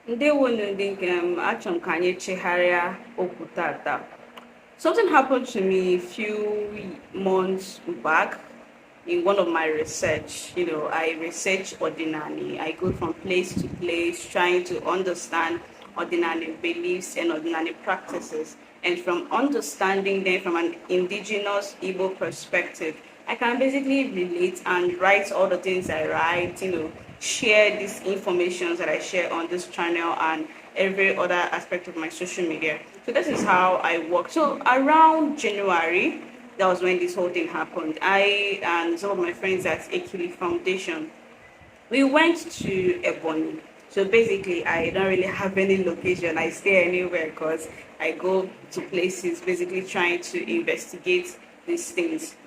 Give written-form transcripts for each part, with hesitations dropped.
Something happened to me a few months back in one of my research. I research ordinary. I go from place to place trying to understand ordinary beliefs and ordinary practices. And from understanding them from an indigenous Igbo perspective, I can basically relate and write all the things I write, share these informations that I share on this channel and every other aspect of my social media. So this is how I work. So around January, that was when this whole thing happened. I and some of my friends at Ekili Foundation, we went to Ebonyi. So basically, I don't really have any location. I stay anywhere because I go to places basically trying to investigate these things.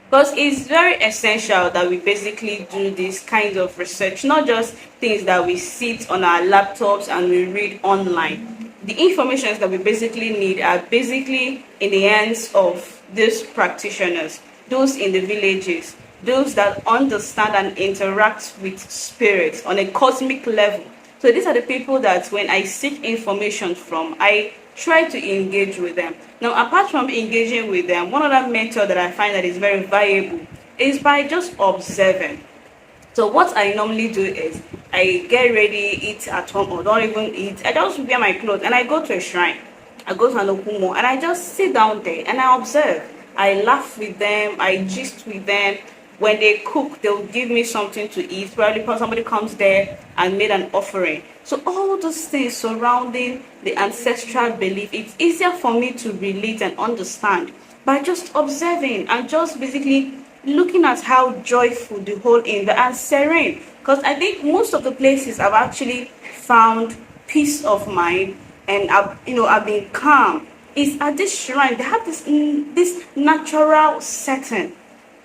Because it's very essential that we basically do this kind of research, not just things that we sit on our laptops and we read online. The informations that we basically need are basically in the hands of these practitioners, those in the villages, those that understand and interact with spirits on a cosmic level. So these are the people that when I seek information from, I try to engage with them. Now, apart from engaging with them, one other method that I find that is very valuable is by just observing. So what I normally do is I get ready, eat at home, or don't even eat. I just wear my clothes and I go to a shrine. I go to an okumo and I just sit down there and I observe. I laugh with them, I gist with them. When they cook, they'll give me something to eat. Probably because somebody comes there and made an offering. So all those things surrounding the ancestral belief, it's easier for me to relate and understand by just observing and just basically looking at how joyful the whole and serene. Because I think most of the places I've actually found peace of mind and I've been calm is at this shrine. They have this natural setting.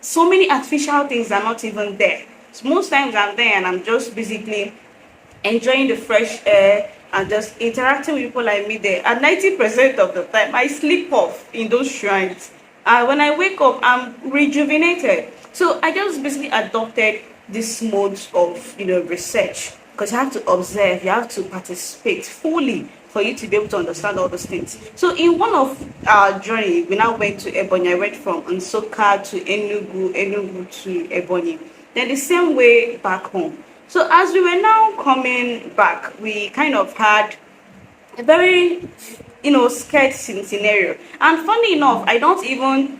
So many artificial things are not even there. So most times I'm there and I'm just basically enjoying the fresh air and just interacting with people I meet there. And 90% of the time, I sleep off in those shrines. When I wake up, I'm rejuvenated. So I just basically adopted this mode of research, because you have to observe, you have to participate fully for you to be able to understand all those things. So in one of our journey, we now went to Ebonyi. I went from Nsukka to Enugu to Ebonyi. Then the same way back home. So as we were now coming back, we kind of had a very, scared scenario. And funny enough, I don't even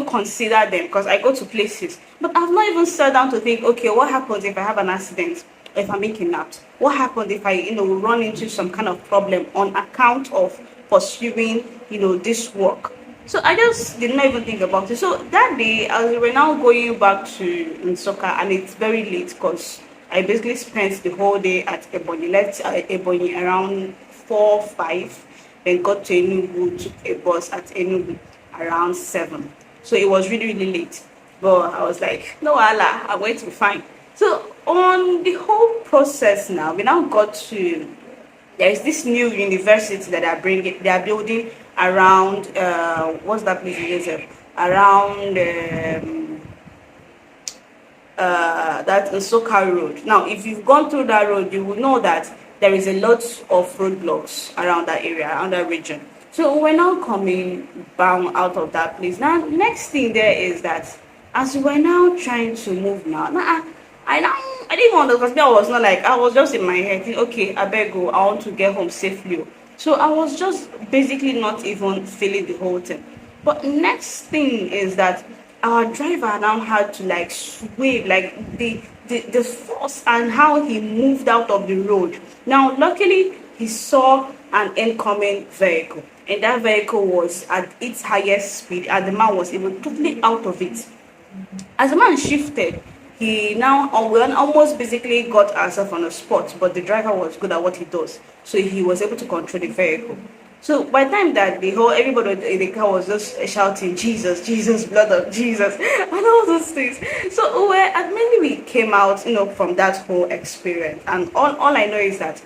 consider them because I go to places. But I've not even sat down to think, okay, what happens if I have an accident? If I'm being kidnapped? What happens if I, run into some kind of problem on account of pursuing, this work? So I just did not even think about it. So that day, as we were now going back to Nsukka, and it's very late because I basically spent the whole day at Ebonyi. Left Ebonyi around 4, 5, then got to Enugu, took a bus at Enugu around 7. So it was really, really late. But I was like, no, Allah, I'm going to be fine. So on the whole process now, we now got to, there is this new university that they are building around, what's that place again? Around that Nsukka road. Now, if you've gone through that road, you will know that there is a lot of roadblocks around that area, around that region. So we're now coming bound out of that place. Now, next thing there is that as we're now trying to move now, I didn't want to, because I was not like, I was just in my head thinking, okay, I better go, I want to get home safely. So I was just basically not even feeling the whole thing. But next thing is that our driver now had to like swerve, like the force and how he moved out of the road. Now, luckily, he saw an incoming vehicle, and that vehicle was at its highest speed, and the man was even totally out of it. As the man shifted, he now almost basically got ourselves on the spot, but the driver was good at what he does, so he was able to control the vehicle. So by the time that everybody in the car was just shouting, Jesus, Jesus, blood of Jesus, and all those things. So mainly we came out, from that whole experience. And all I know is that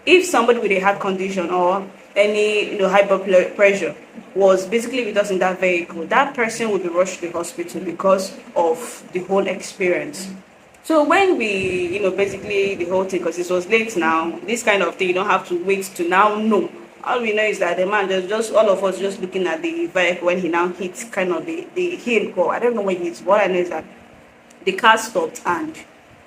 if somebody with a heart condition or any, high blood pressure was basically with us in that vehicle, that person would be rushed to the hospital because of the whole experience. So when we, basically the whole thing, because it was late now, this kind of thing, you don't have to wait to now know. All we know is that the man just all of us just looking at the vehicle when he now hits kind of the hill core. I don't know when he's. What I know is that the car stopped and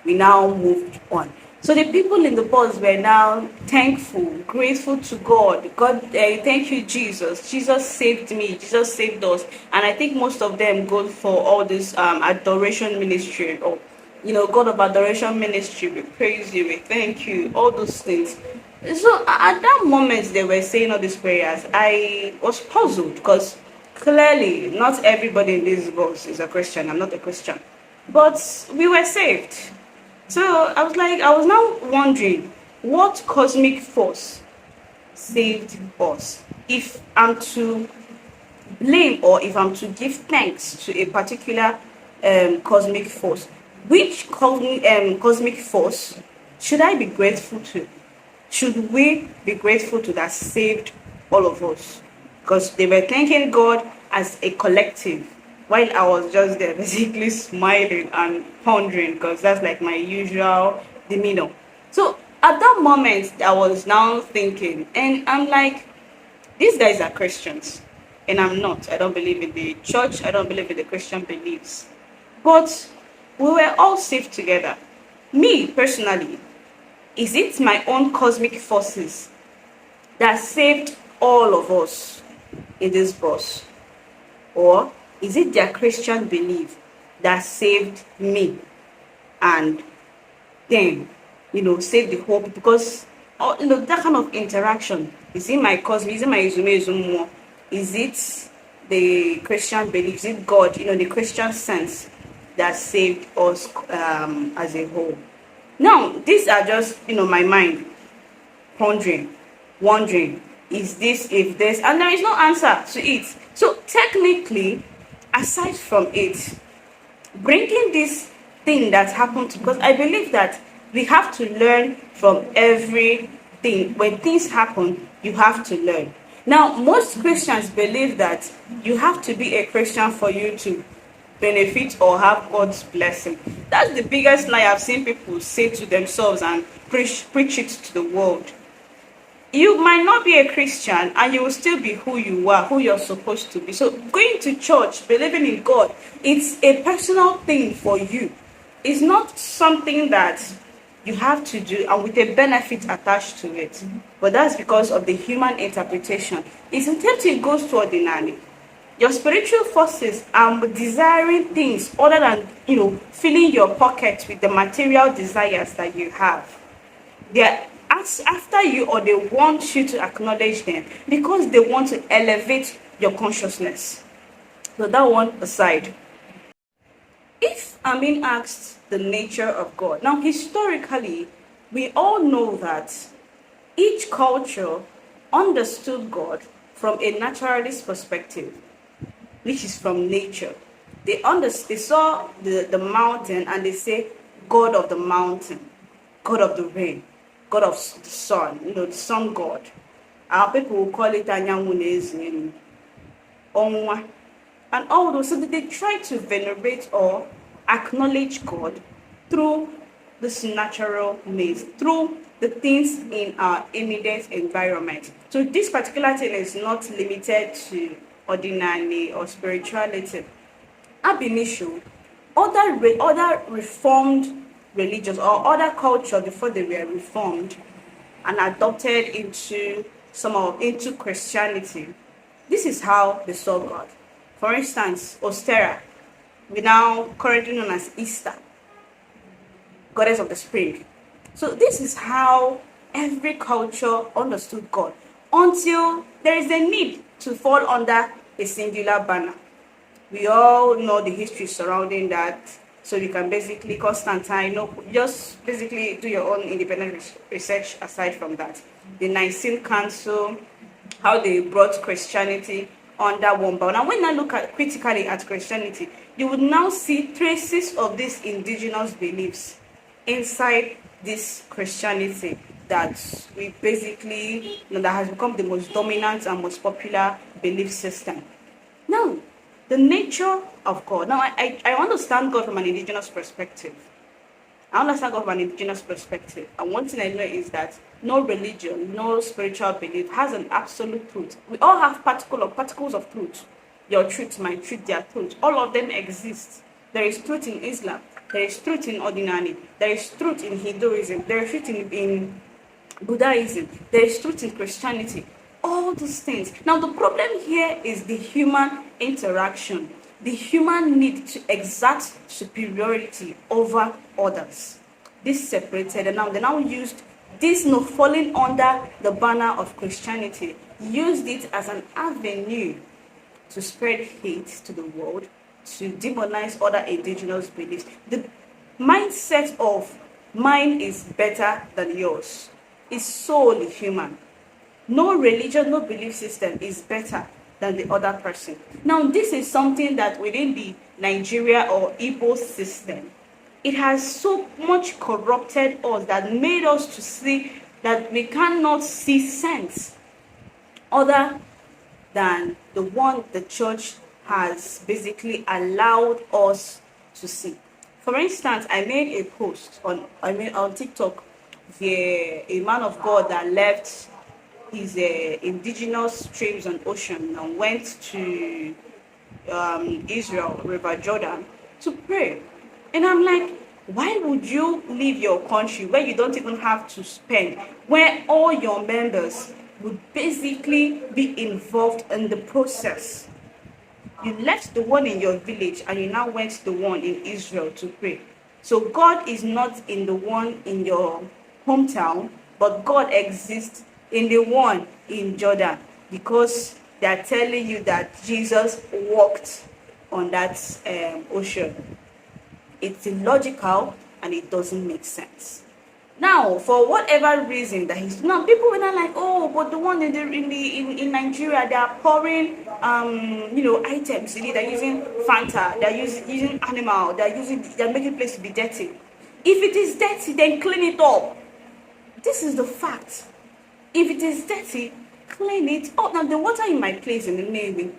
we now moved on. So the people in the bus were now thankful, grateful to God. God, thank you, Jesus. Jesus saved me. Jesus saved us. And I think most of them go for all this adoration ministry, or God of adoration ministry. We praise you. We thank you. All those things. So at that moment they were saying all these prayers, I was puzzled because clearly not everybody in this bus is a Christian. I'm not a Christian, but we were saved. So I was now wondering, what cosmic force saved us? If I'm to blame or if I'm to give thanks to a particular cosmic force, which cosmic force should I be grateful to? Should we be grateful to that saved all of us? Because they were thanking God as a collective, while I was just there basically smiling and pondering, because that's like my usual demeanor. So at that moment, I was now thinking, and I'm like, these guys are Christians, and I'm not. I don't believe in the church, I don't believe in the Christian beliefs. But we were all saved together. Me, personally, is it my own cosmic forces that saved all of us in this bus? Or is it their Christian belief that saved me and then, saved the whole? Because, that kind of interaction, is it my cosmic, is it my izume? Is it the Christian belief? Is it God, the Christian sense that saved us as a whole? Now, these are just, my mind pondering, wondering, is this, if this, and there is no answer to it. So technically, aside from it, bringing this thing that happened, because I believe that we have to learn from everything. When things happen, you have to learn. Now, most Christians believe that you have to be a Christian for you to benefit or have God's blessing. That's the biggest lie I've seen people say to themselves and preach it to the world. You might not be a Christian and you will still be who you are, who you're supposed to be. So going to church, believing in God, it's a personal thing for you. It's not something that you have to do and with a benefit attached to it. But that's because of the human interpretation. It's until it goes to ordinary. Your spiritual forces are desiring things other than, filling your pocket with the material desires that you have. They're after you, or they want you to acknowledge them because they want to elevate your consciousness. So that one aside. If I'm being asked the nature of God, now historically, we all know that each culture understood God from a naturalist perspective, which is from nature. They saw the mountain and they say, God of the mountain, God of the rain, God of the sun, the sun god. Our people will call it Anyanwu Onwa. And all those, so that they try to venerate or acknowledge God through this natural means, through the things in our immediate environment. So this particular thing is not limited to ordinary or spirituality. Ab initio, other reformed religions or other culture before they were reformed and adopted into Christianity, this is how they saw God. For instance, Ostera, we now currently known as Easter, goddess of the spring. So this is how every culture understood God until there is a need to fall under a singular banner. We all know the history surrounding that, so we can basically, Constantine, just basically do your own independent research aside from that. The Nicene Council, how they brought Christianity under one banner. And when I look critically at Christianity, you would now see traces of these indigenous beliefs inside this Christianity that we basically, that has become the most dominant and most popular belief system. Now, the nature of God. Now, I understand God from an indigenous perspective. I understand God from an indigenous perspective. And one thing I know is that no religion, no spiritual belief has an absolute truth. We all have particles of truth. Your truth, my truth, their truth. All of them exist. There is truth in Islam. There is truth in Ordinary. There is truth in Hinduism. There is truth in Buddhism. There is truth in Christianity. All these things. Now, the problem here is the human interaction, the human need to exert superiority over others. This separated, and now they now used this, falling under the banner of Christianity, used it as an avenue to spread hate to the world, to demonize other indigenous beliefs. The mindset of mine is better than yours is solely human. No religion, no belief system is better than the other person. Now, this is something that within the Nigeria or Igbo system, it has so much corrupted us that made us to see that we cannot see sense other than the one the church has basically allowed us to see. For instance, I made a post on TikTok where a man of God that left his indigenous streams and ocean and went to Israel, River Jordan, to pray. And I'm like, why would you leave your country where you don't even have to spend, where all your members would basically be involved in the process? You left the one in your village and you now went to the one in Israel to pray. So God is not in the one in your hometown, but God exists in the one in Jordan, because they are telling you that Jesus walked on that ocean. It's illogical and it doesn't make sense. Now, for whatever reason that he's now, people were not like, oh, but the one in Nigeria, they are pouring items in it. They're using Fanta, they're using animal, they're making the place to be dirty. If it is dirty, then clean it up. This is the fact. If it is dirty, clean it up. Now, the water in my place in the Navy,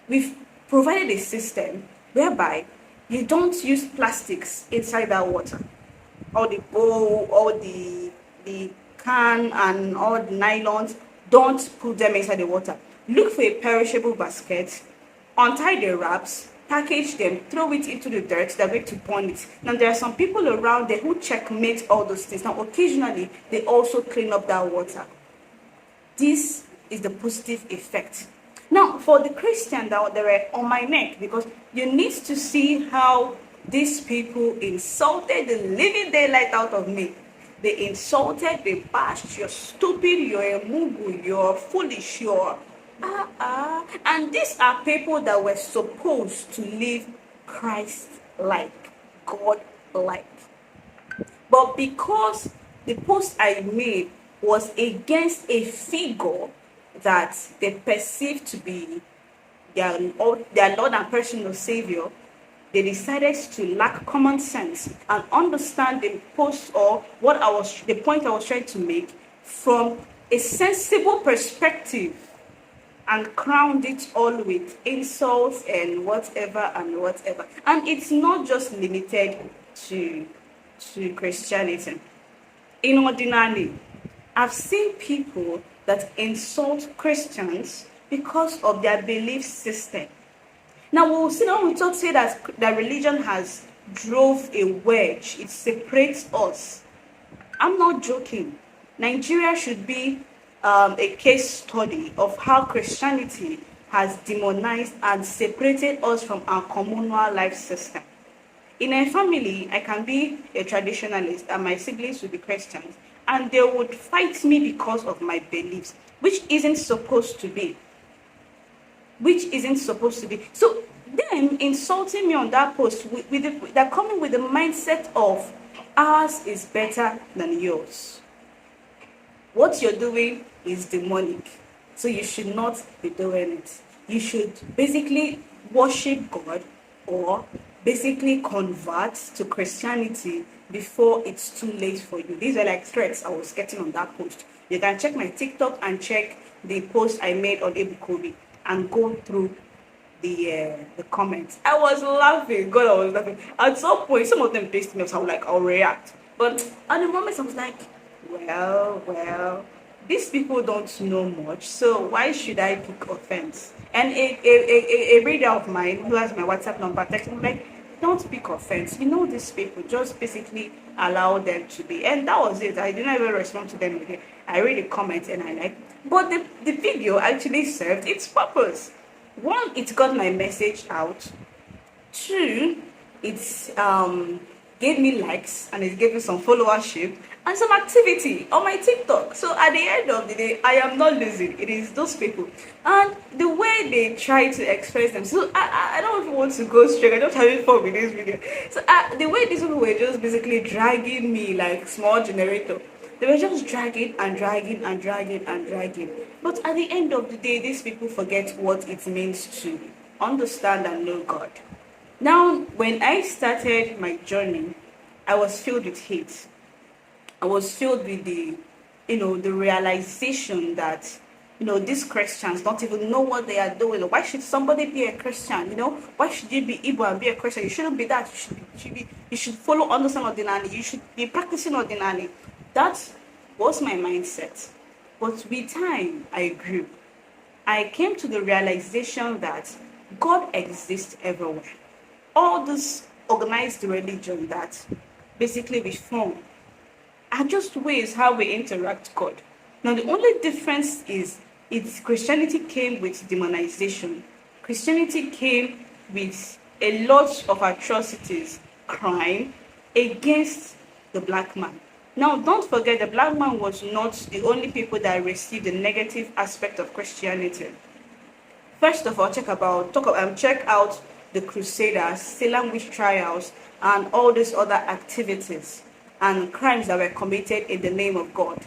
we've provided a system whereby you don't use plastics inside that water. All the bowl, all the can and all the nylons, don't put them inside the water. Look for a perishable basket, untie the wraps, package them, throw it into the dirt, they're going to burn it. Now, there are some people around there who checkmate all those things. Now, occasionally, they also clean up that water. This is the positive effect. Now, for the Christian that they were on my neck, because you need to see how these people insulted the living daylight out of me. They insulted, they bashed, you're stupid, you're a mugu, you're foolish, you're and these are people that were supposed to live Christ-like, God-like. But because the post I made was against a figure that they perceived to be their Lord and personal Savior, they decided to lack common sense and understand the post or the point I was trying to make from a sensible perspective, and crowned it all with insults and whatever and whatever. And it's not just limited to Christianity. In Ordinary, I've seen people that insult Christians because of their belief system. Now, we'll see when we say that religion has drove a wedge. It separates us. I'm not joking. Nigeria should be a case study of how Christianity has demonized and separated us from our communal life system. In a family, I can be a traditionalist and my siblings will be Christians, and they would fight me because of my beliefs, which isn't supposed to be. So them insulting me on that post, they're coming with the mindset of ours is better than yours. What you're doing is demonic, so you should not be doing it. You should basically worship God or basically convert to Christianity before it's too late for you. These are like threats I was getting on that post. You can check my TikTok and check the post I made on Ebukobi and go through the comments. I was laughing. God, I was laughing. At some point, some of them pissed me off. So I was like, I'll react. But at the moment, I was like, well, these people don't know much, so why should I pick offense? And a reader of mine who has my WhatsApp number texted me like, don't pick offense. You know these people, just basically allow them to be. And that was it. I didn't even respond to them again. I read the comments and I like, but the video actually served its purpose. One, it got my message out. Two, it's gave me likes and it gave me some followership and some activity on my TikTok. So at the end of the day, I am not losing. It is those people and the way they try to express them. So I don't even want to go straight. I don't have it fun with this video. So the way these people were just basically dragging me like small generator. They were just dragging and dragging and dragging and dragging. But at the end of the day, these people forget what it means to understand and know God. Now, when I started my journey, I was filled with hate. I was filled with the realization that, these Christians don't even know what they are doing. Why should somebody be a Christian? Why should you be Igbo and be a Christian? You shouldn't be that. You should follow understand ordinary. You should be practicing ordinary. That was my mindset. But with time, I grew. I came to the realization that God exists everywhere. All this organized religion that basically we form are just ways how we interact God. Now the only difference is Christianity came with demonization. Christianity came with a lot of atrocities, crime against the black man. Now don't forget the black man was not the only people that received the negative aspect of Christianity. First of all, check out the Crusaders, Salem witch trials, and all these other activities and crimes that were committed in the name of God.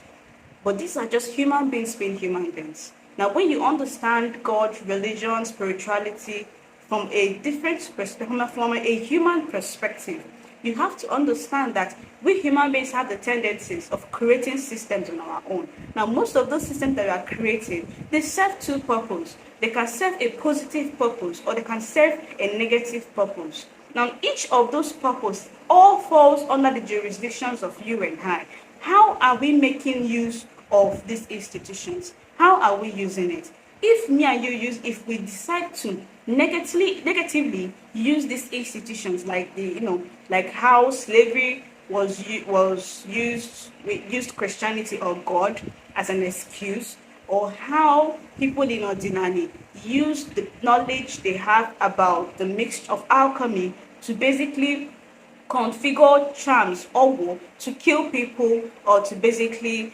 But these are just human beings being human beings. Now, when you understand God, religion, spirituality from a different perspective, from a human perspective, you have to understand that we human beings have the tendencies of creating systems on our own. Now, most of those systems that we are creating, they serve two purposes. They can serve a positive purpose or they can serve a negative purpose. Now, each of those purposes all falls under the jurisdictions of you and I. How are we making use of these institutions? How are we using it? If we decide to negatively use these institutions, like like how slavery was used, we used Christianity or God as an excuse, or how people in Ordinary use the knowledge they have about the mixture of alchemy to basically configure charms or war to kill people or to basically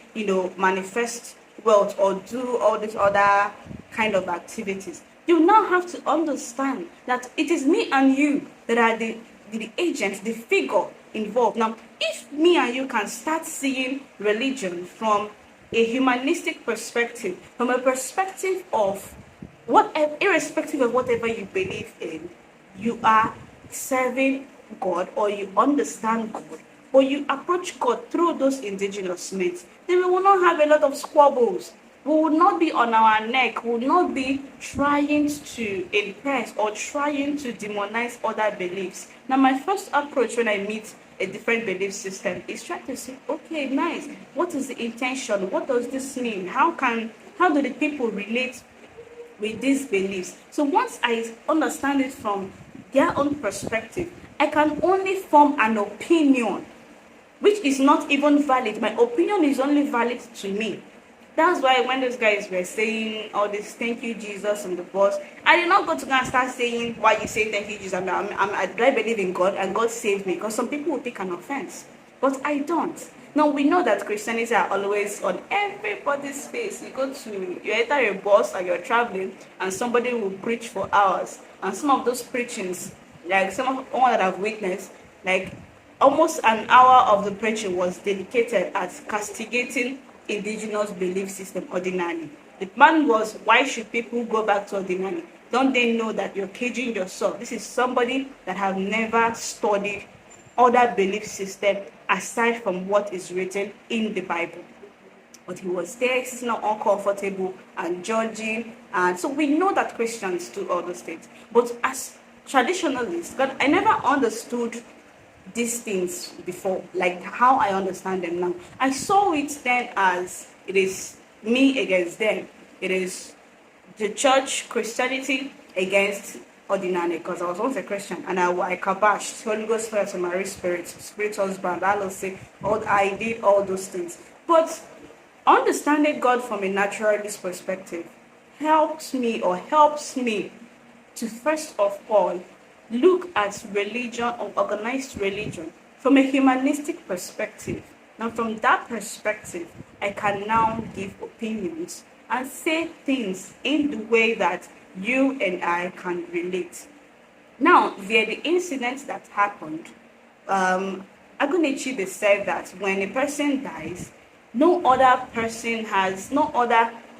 manifest wealth or do all these other kind of activities. You now have to understand that it is me and you that are the agent, the figure involved. Now, if me and you can start seeing religion from a humanistic perspective, from a perspective of irrespective of whatever you believe in, you are serving God or you understand God, or you approach God through those indigenous myths, then we will not have a lot of squabbles. We will not be on our neck. We will not be trying to impress or trying to demonize other beliefs. Now, my first approach when I meet a different belief system is try to say, okay, nice. What is the intention? What does this mean? How do the people relate with these beliefs? So once I understand it from their own perspective, I can only form an opinion, which is not even valid. My opinion is only valid to me. That's why when those guys were saying all this, thank you, Jesus, on the bus, I did not go to go and start saying why you say thank you, Jesus. I believe in God and God saved me, because some people will take an offense. But I don't. Now, we know that Christianity are always on everybody's face. You enter a bus and you're traveling and somebody will preach for hours. And some of those preachings, like one that I've witnessed, like almost an hour of the preaching was dedicated at castigating indigenous belief system ordinary. The man was, why should people go back to ordinary? Don't they know that you're caging yourself? This is somebody that have never studied other belief system aside from what is written in the Bible. But he was there, he's not uncomfortable and judging. And so we know that Christians do all those things. But as traditionalists, God, I never understood these things before, like how I understand them now. I saw it then as it is me against them. It is the church Christianity against ordinary, because I was once a Christian and I kabashed Holy Ghost fire to Mary spirit husband, I will say all I did all those things. But understanding God from a naturalist perspective helps me to first of all look at religion or organized religion from a humanistic perspective. Now, from that perspective, I can now give opinions and say things in the way that you and I can relate. Now, via the incident that happened, Agunichi said that when a person dies, no other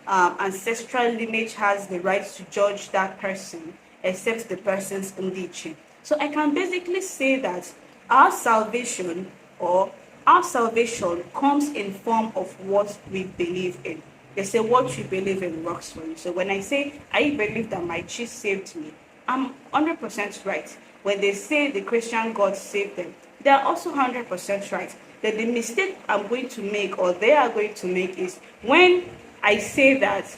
ancestral lineage has the right to judge that person except the person's Ndichi. So I can basically say that our salvation or our salvation comes in form of what we believe in. They say what you believe in works for you. So when I say I believe that my chief saved me, I'm 100% right. When they say the Christian God saved them, they are also 100% right. That the mistake I'm going to make or they are going to make is when I say that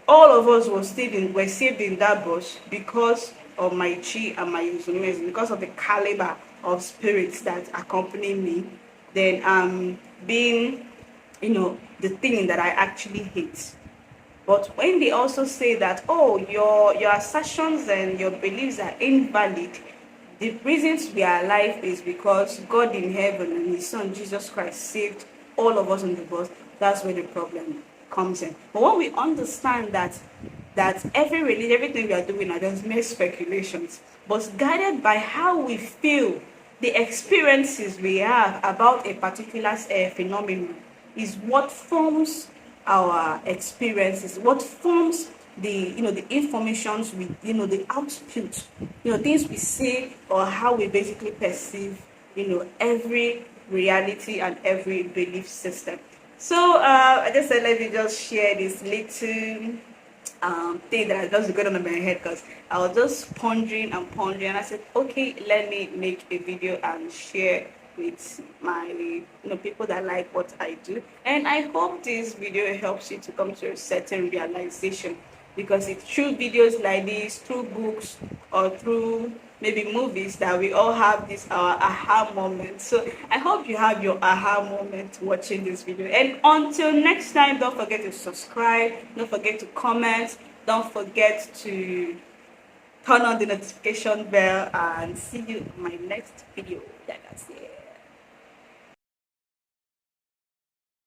all of us were saved in that bush because of my chi and my usumes, because of the caliber of spirits that accompany me, then being, the thing that I actually hate. But when they also say that, oh, your assertions and your beliefs are invalid, the reasons we are alive is because God in heaven and His Son Jesus Christ saved all of us on the bus. That's where the problem comes in. But when we understand that every religion, everything we are doing are just mere speculations, but guided by how we feel, the experiences we have about a particular phenomenon is what forms our experiences, what forms the informations we, the output, things we say or how we basically perceive, every reality and every belief system. So I just said, let me just share this little thing that I just got on my head, because I was just pondering and I said, okay, let me make a video and share with my people that like what I do. And I hope this video helps you to come to a certain realization, because it's through videos like this, through books, or through maybe movies that we all have this aha moment. So I hope you have your aha moment watching this video. And until next time, don't forget to subscribe, don't forget to comment, don't forget to turn on the notification bell, and see you in my next video. Like I said.